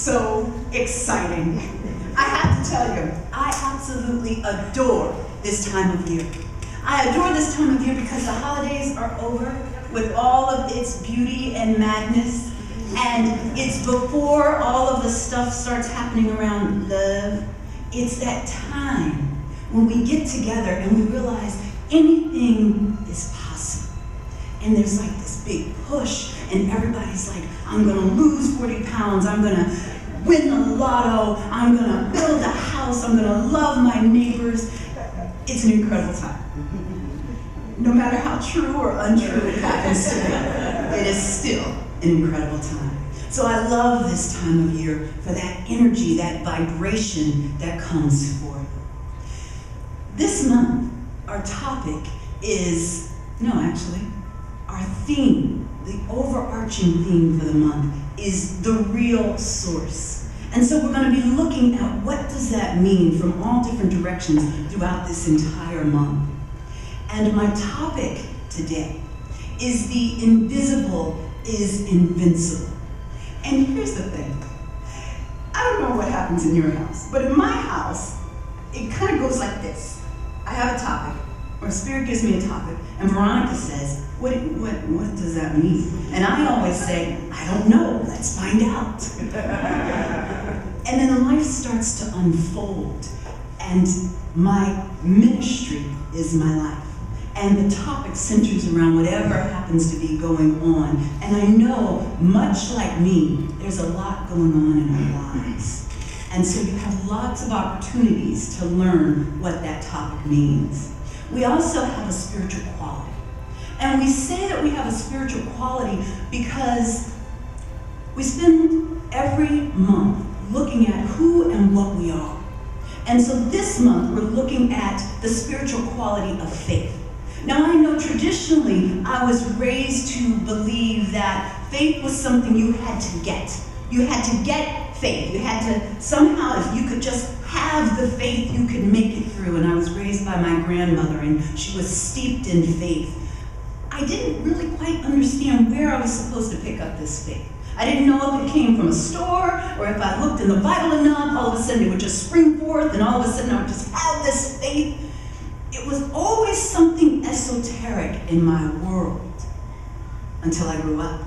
so exciting. I have to tell you, I absolutely adore this time of year. I adore this time of year because the holidays are over with all of its beauty and madness, and it's before all of the stuff starts happening around love. It's that time when we get together and we realize anything is possible. And there's like this big push, and everybody's like, I'm gonna lose 40 pounds, I'm gonna win the lotto, I'm gonna build a house, I'm gonna love my neighbors. It's an incredible time. No matter how true or untrue it happens to be, it is still an incredible time. So I love this time of year for that energy, that vibration that comes forth. This month, our topic is, our theme, the overarching theme for the month is the real source. And so we're going to be looking at what does that mean from all different directions throughout this entire month. And my topic today is the invisible is invincible. And here's the thing. I don't know what happens in your house, but in my house, it kind of goes like this. I have a topic, or Spirit gives me a topic, and Veronica says, what does that mean? And I always say, I don't know, let's find out. And then life starts to unfold, and my ministry is my life. And the topic centers around whatever happens to be going on. And I know, much like me, there's a lot going on in our lives. And so you have lots of opportunities to learn what that topic means. We also have a spiritual quality. And we say that we have a spiritual quality because we spend every month looking at who and what we are. And so this month, we're looking at the spiritual quality of faith. Now, I know traditionally I was raised to believe that faith was something you had to get. You had to get faith. You had to somehow, if you could just have the faith, you could make it through. And I was raised by my grandmother, and she was steeped in faith. I didn't really quite understand where I was supposed to pick up this faith. I didn't know if it came from a store, or if I looked in the Bible enough, all of a sudden it would just spring forth, and all of a sudden I would just have this faith. It was always something esoteric in my world until I grew up.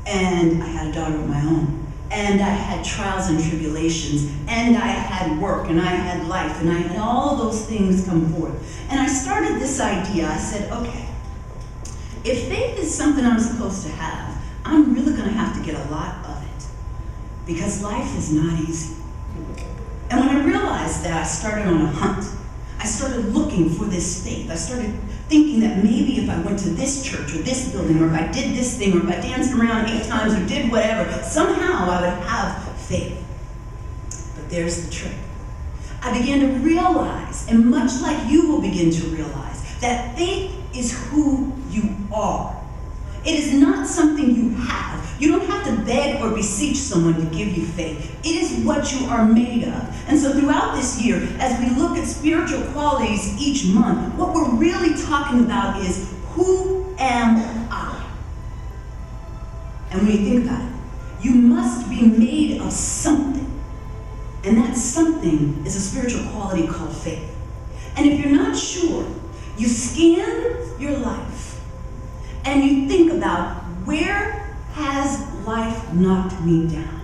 And I had a daughter of my own. And I had trials and tribulations. And I had work. And I had life. And I had all of those things come forth. And I started this idea. I said, okay, if faith is something I'm supposed to have, I'm really going to have to get a lot of it. Because life is not easy. And when I realized that, I started on a hunt. I started looking for this faith. I started thinking that maybe if I went to this church or this building, or if I did this thing, or if I danced around 8 times or did whatever, somehow I would have faith. But there's the trick. I began to realize, and much like you will begin to realize, that faith is who you are. It is not something you have. You don't have to beg or beseech someone to give you faith. It is what you are made of. And so throughout this year, as we look at spiritual qualities each month, what we're really talking about is, who am I? And when you think about it, you must be made of something. And that something is a spiritual quality called faith. And if you're not sure, you scan your life and you think about, where has life knocked me down?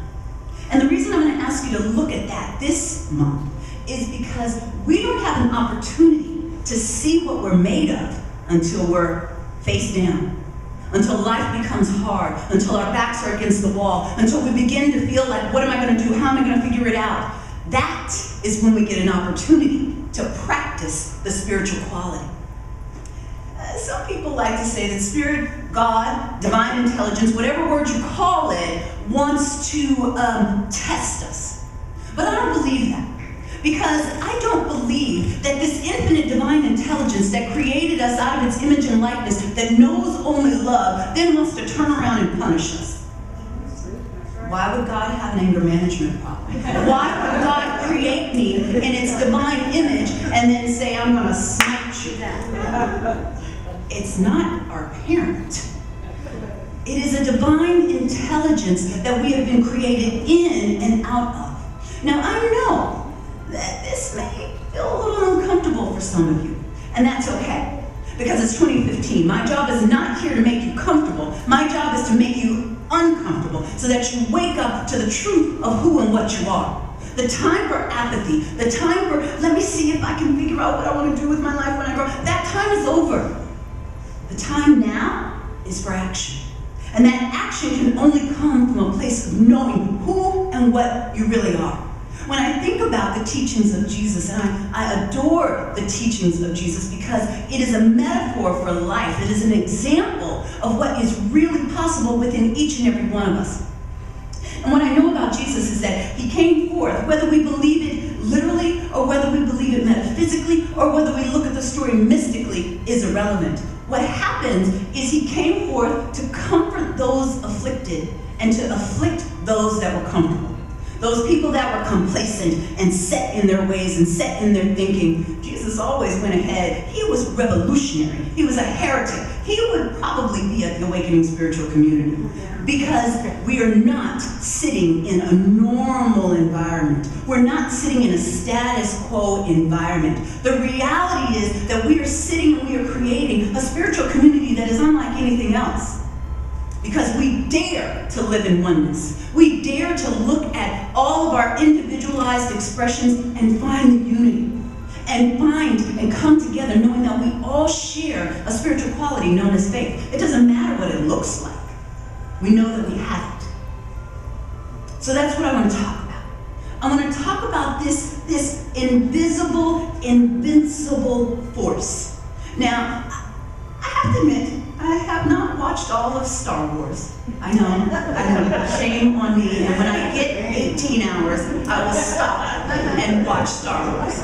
And the reason I'm going to ask you to look at that this month is because we don't have an opportunity to see what we're made of until we're face down, until life becomes hard, until our backs are against the wall, until we begin to feel like, what am I going to do? How am I going to figure it out? That is when we get an opportunity to practice the spiritual quality. Some people like to say that spirit, God, divine intelligence, whatever word you call it, wants to test us. But I don't believe that. Because I don't believe that this infinite divine intelligence that created us out of its image and likeness, that knows only love, then wants to turn around and punish us. Why would God have an anger management problem? Why would God create me in its divine image and then say, I'm going to smite you? It's not our parent. It is a divine intelligence that we have been created in and out of. Now, I know that this may feel a little uncomfortable for some of you, and that's okay, because it's 2015. My job is not here to make you comfortable. My job is to make you uncomfortable so that you wake up to the truth of who and what you are. The time for apathy, the time for, let me see if I can figure out what I want to do with my life when I grow up, that time is over. The time now is for action. And that action can only come from a place of knowing who and what you really are. When I think about the teachings of Jesus, and I adore the teachings of Jesus because it is a metaphor for life. It is an example of what is really possible within each and every one of us. And what I know about Jesus is that he came forth, whether we believe it literally or whether we believe it metaphysically or whether we look at the story mystically is irrelevant. What happened is he came forth to comfort those afflicted and to afflict those that were comfortable. Those people that were complacent and set in their ways and set in their thinking. Jesus always went ahead. He was revolutionary. He was a heretic. He would probably be at the Awakening Spiritual Community because we are not sitting in a normal environment. We're not sitting in a status quo environment. The reality is that we are sitting and we are creating a spiritual community that is unlike anything else. Because we dare to live in oneness. We dare to look at all of our individualized expressions and find the unity. And find and come together knowing that we all share a spiritual quality known as faith. It doesn't matter what it looks like. We know that we have it. So that's what I want to talk about. I want to talk about this invisible, invincible force. Now, I have to admit, I have not watched all of Star Wars. I know, shame on me. And when I get 18 hours, I will stop and watch Star Wars.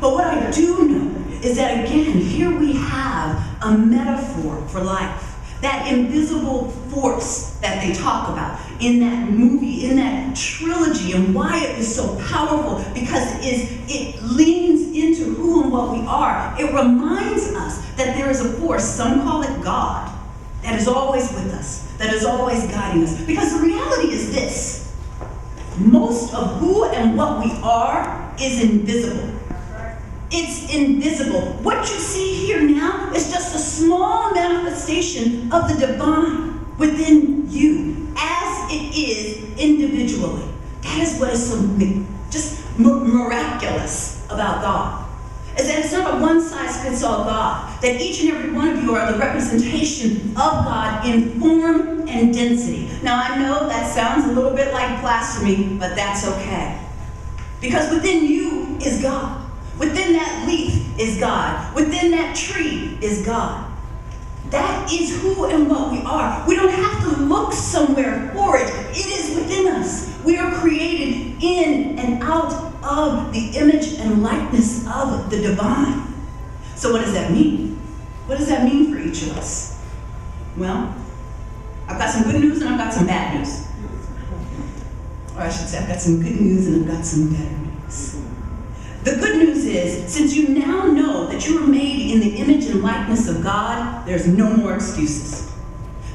But what I do know is that, again, here we have a metaphor for life. That invisible force that they talk about in that movie, in that trilogy, and why it is so powerful, because it leans into who and what we are. It reminds us that there is a force, some call it God, that is always with us, that is always guiding us. Because the reality is this: most of who and what we are is invisible. It's invisible. What you see here now is just a small manifestation of the divine within you as it is individually. That is what is so just miraculous about God. Is that it's not a one-size-fits-all God. That each and every one of you are the representation of God in form and density. Now I know that sounds a little bit like blasphemy, but that's okay. Because within you is God. Within that leaf is God. Within that tree is God. That is who and what we are. We don't have to look somewhere for it. It is within us. We are created in and out of the image and likeness of the divine. So what does that mean? What does that mean for each of us? Well, I've got some good news and I've got some bad news. Or I should say, I've got some good news and I've got some better news. The good news is, since you now know that you were made in the image and likeness of God, there's no more excuses.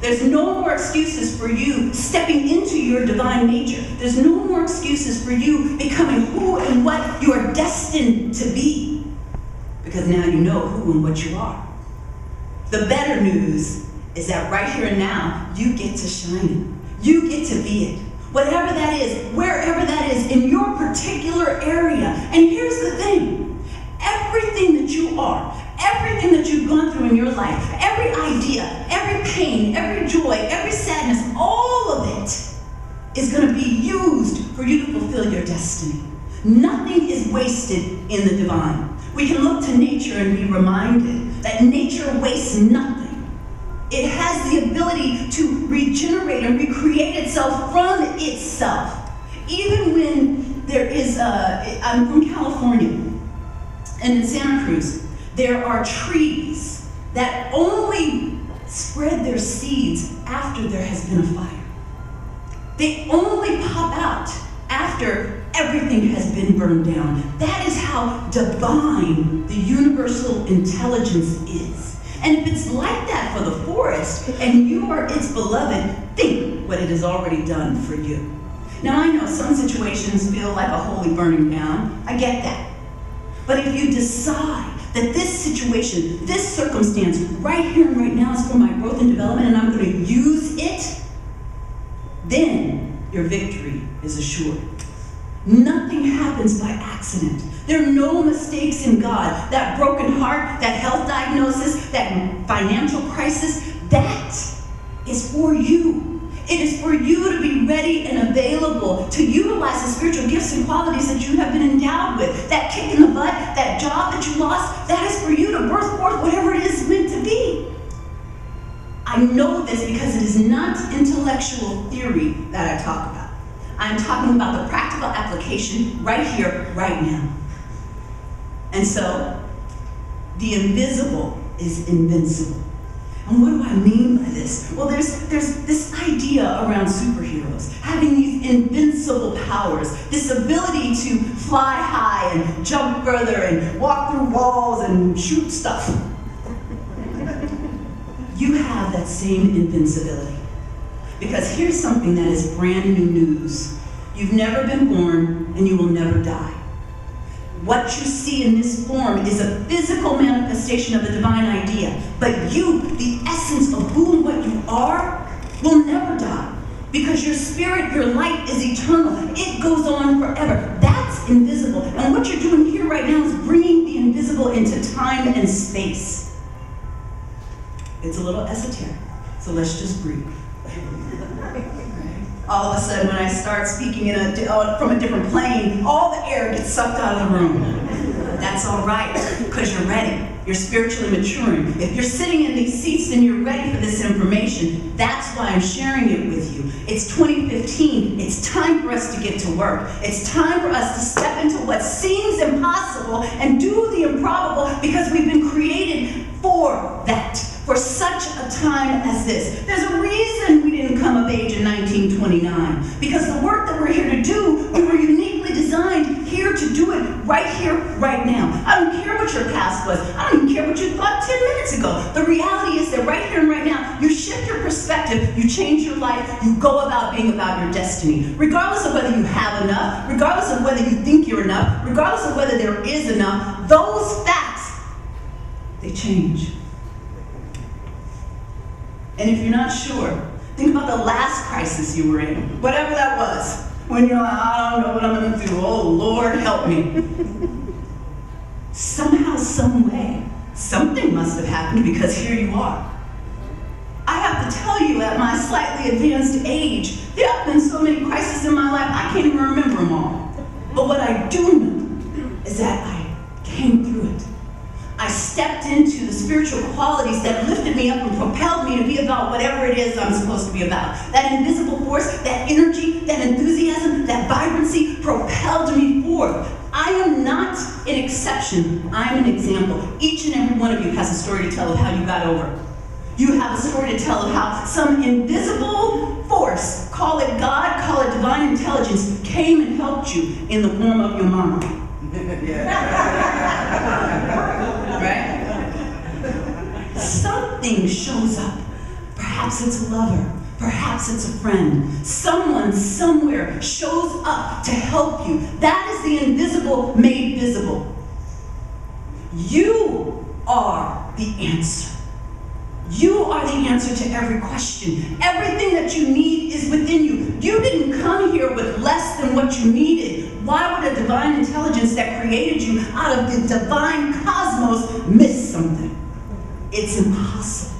There's no more excuses for you stepping into your divine nature. There's no more excuses for you becoming who and what you are destined to be. Because now you know who and what you are. The better news is that right here and now, you get to shine it. You get to be it. Whatever that is, wherever that is, in your particular area. And here's the thing. Everything that you are, everything that you've gone through in your life, every idea, every pain, every joy, every sadness, all of it is going to be used for you to fulfill your destiny. Nothing is wasted in the divine. We can look to nature and be reminded that nature wastes nothing. It has the ability to regenerate and recreate itself from itself. Even when there is, I'm from California, and in Santa Cruz, there are trees that only spread their seeds after there has been a fire. They only pop out after everything has been burned down. That is how divine the universal intelligence is. And if it's like that for the forest, and you are its beloved, think what it has already done for you. Now I know some situations feel like a holy burning down. I get that. But if you decide that this situation, this circumstance right here and right now is for my growth and development and I'm going to use it, then your victory is assured. Nothing happens by accident. There are no mistakes in God. That broken heart, that health diagnosis, that financial crisis, that is for you. It is for you to be ready and available to utilize the spiritual gifts and qualities that you have been endowed with. That kick in the butt, that job that you lost, that is for you to birth forth whatever it is meant to be. I know this because it is not intellectual theory that I talk about. I'm talking about the practical application right here, right now. And so, the invisible is invincible. And what do I mean by this? Well, there's this idea around superheroes, having these invincible powers, this ability to fly high and jump further and walk through walls and shoot stuff. You have that same invincibility. Because here's something that is brand new news. You've never been born and you will never die. What you see in this form is a physical manifestation of the divine idea. But you, the essence of who and what you are, will never die. Because your spirit, your light is eternal. It goes on forever. That's invisible. And what you're doing here right now is bringing the invisible into time and space. It's a little esoteric, so let's just breathe. All of a sudden, when I start speaking from a different plane, all the air gets sucked out of the room. That's all right, because you're ready. You're spiritually maturing. If you're sitting in these seats, then you're ready for this information. That's why I'm sharing it with you. It's 2015. It's time for us to get to work. It's time for us to step into what seems impossible and do the improbable, because we've been created for that. For such a time as this. There's a reason we didn't come of age in 1929. Because the work that we're here to do, we were uniquely designed here to do it right here, right now. I don't care what your past was. I don't even care what you thought 10 minutes ago. The reality is that right here and right now, you shift your perspective, you change your life, you go about being about your destiny. Regardless of whether you have enough, regardless of whether you think you're enough, regardless of whether there is enough, those facts, they change. And if you're not sure, think about the last crisis you were in, whatever that was, when you're like, I don't know what I'm going to do. Oh, Lord, help me. Somehow, some way, something must have happened, because here you are. I have to tell you, at my slightly advanced age, there have been so many crises in my life, I can't even remember them all. But what I do know is that I came through it. I stepped into the spiritual qualities that lifted me up and propelled me to be about whatever it is I'm supposed to be about. That invisible force, that energy, that enthusiasm, that vibrancy propelled me forward. I am not an exception. I'm an example. Each and every one of you has a story to tell of how you got over. You have a story to tell of how some invisible force, call it God, call it divine intelligence, came and helped you in the form of your mama. Right? Something shows up. Perhaps it's a lover. Perhaps it's a friend. Someone somewhere shows up to help you. That is the invisible made visible. You are the answer. You are the answer to every question. Everything that you need is within you. You didn't come here with less than what you needed. Why would a divine intelligence that created you out of the divine cosmos miss something? It's impossible.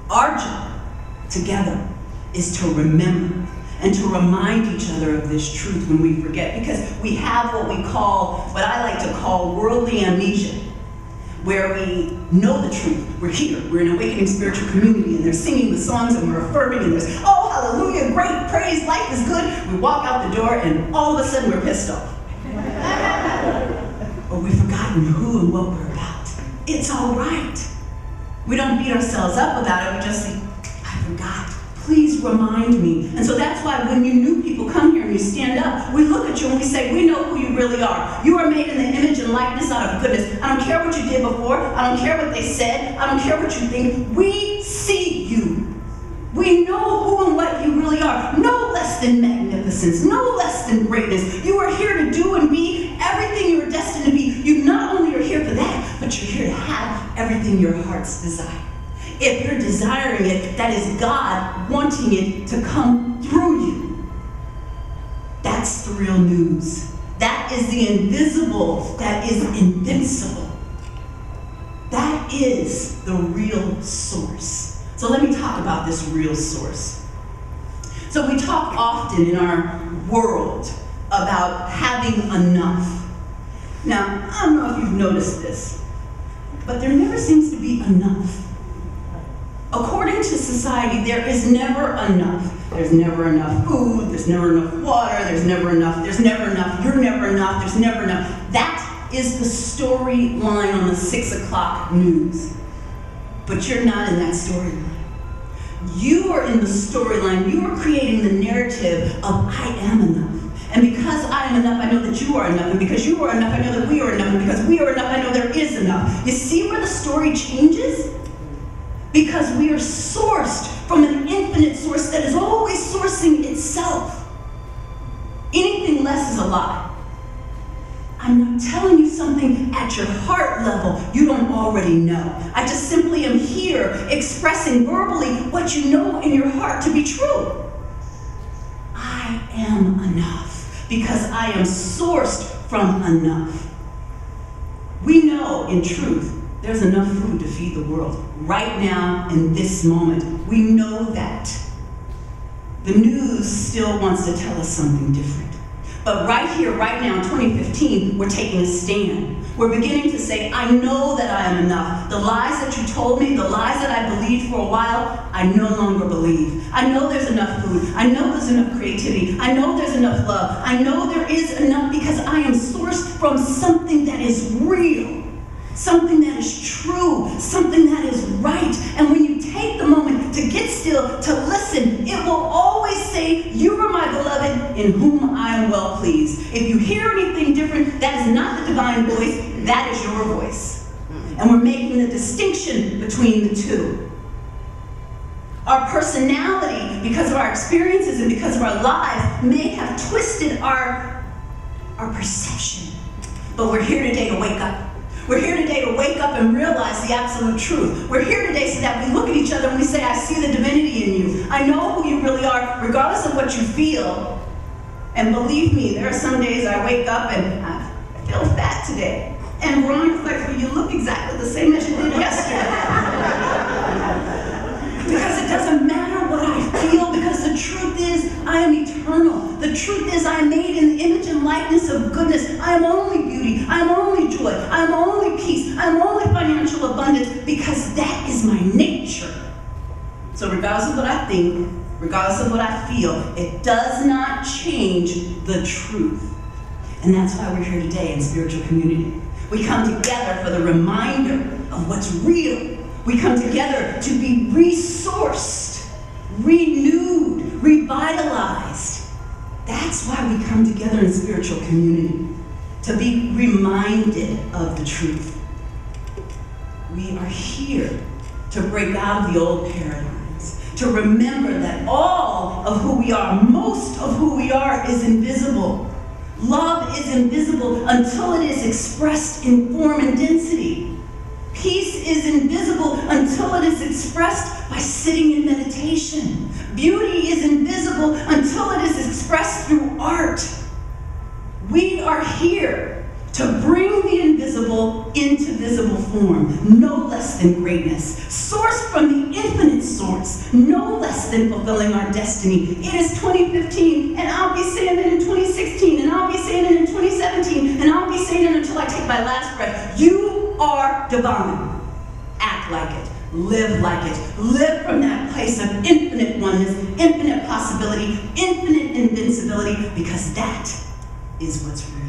Our job together is to remember and to remind each other of this truth when we forget, because we have what I like to call worldly amnesia, where we know the truth. We're here. We're an awakening spiritual community, and they're singing the songs, and we're affirming, and there's, oh, hallelujah, great, praise, life is good. We walk out the door, and all of a sudden we're pissed off. Or we've forgotten who and what we're about. It's all right. We don't beat ourselves up about it. We just say, I forgot. Please remind me. And so that's why when you new people come here and you stand up, we look at you and we say, we know who you really are. You are made in the image and likeness out of goodness. I don't care what you did before. I don't care what they said. I don't care what you think. We see you. We know who and what you really are. No less than magnificence. No less than greatness. You are here to do and be everything you are destined to be. You not only are here for that, but you're here to have everything your heart's desire. If you're desiring it, that is God wanting it to come through you. That's the real news. That is the invisible that is invincible. That is the real source. So let me talk about this real source. So we talk often in our world about having enough. Now, I don't know if you've noticed this, but there never seems to be enough. According to society, there is never enough. There's never enough food, there's never enough water, there's never enough, you're never enough, there's never enough. That is the storyline on the 6 o'clock news. But you're not in that storyline. You are in the storyline. You are creating the narrative of I am enough. And because I am enough, I know that you are enough. And because you are enough, I know that we are enough. And because we are enough, I know there is enough. You see where the story changes? Because we are sourced from an infinite source that is always sourcing itself. Anything less is a lie. I'm not telling you something at your heart level you don't already know. I just simply am here expressing verbally what you know in your heart to be true. I am enough because I am sourced from enough. We know in truth there's enough food to feed the world right now in this moment. We know that. The news still wants to tell us something different. But right here, right now, in 2015, we're taking a stand. We're beginning to say, I know that I am enough. The lies that you told me, the lies that I believed for a while, I no longer believe. I know there's enough food. I know there's enough creativity. I know there's enough love. I know there is enough because I am sourced from something that is real, something that is true, something that is right. And when you take the moment to get still, to listen, it will always say, you are my beloved in whom I am well pleased. If you hear anything different, that is not the divine voice, that is your voice. And we're making the distinction between the two. Our personality, because of our experiences and because of our lives, may have twisted our perception. But we're here today to wake up. We're here today to wake up and realize the absolute truth. We're here today so that we look at each other and we say, I see the divinity in you. I know who you really are, regardless of what you feel. And believe me, there are some days I wake up and I feel fat today. And Ron's like, well, you look exactly the same as you did yesterday. Because it doesn't matter what I feel, because the truth is, I am eternal. The truth is, I am made in the image and likeness of goodness. I am only beauty. I am only joy. I am only peace. I am only financial abundance, because that is my nature. So regardless of what I think, regardless of what I feel, it does not change the truth. And that's why we're here today in spiritual community. We come together for the reminder of what's real. We come together to be resourced, renewed, revitalized. That's why we come together in spiritual community, to be reminded of the truth. We are here to break out of the old paradigms, to remember that all of who we are, most of who we are, is invisible. Love is invisible until it is expressed in form and density. Peace is invisible until it is expressed by sitting in meditation. Beauty is invisible until it is expressed through art. We are here to bring the invisible into visible form, no less than greatness. Sourced from the infinite source, no less than fulfilling our destiny. It is 2015, and I'll be saying it in 2016, and I'll be saying it in 2017, and I'll be saying it until I take my last breath. You are divine. Act like it. Live like it. Live from that place of infinite oneness, infinite possibility, infinite invincibility, because that is what's real.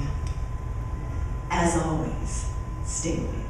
As always, stay awake.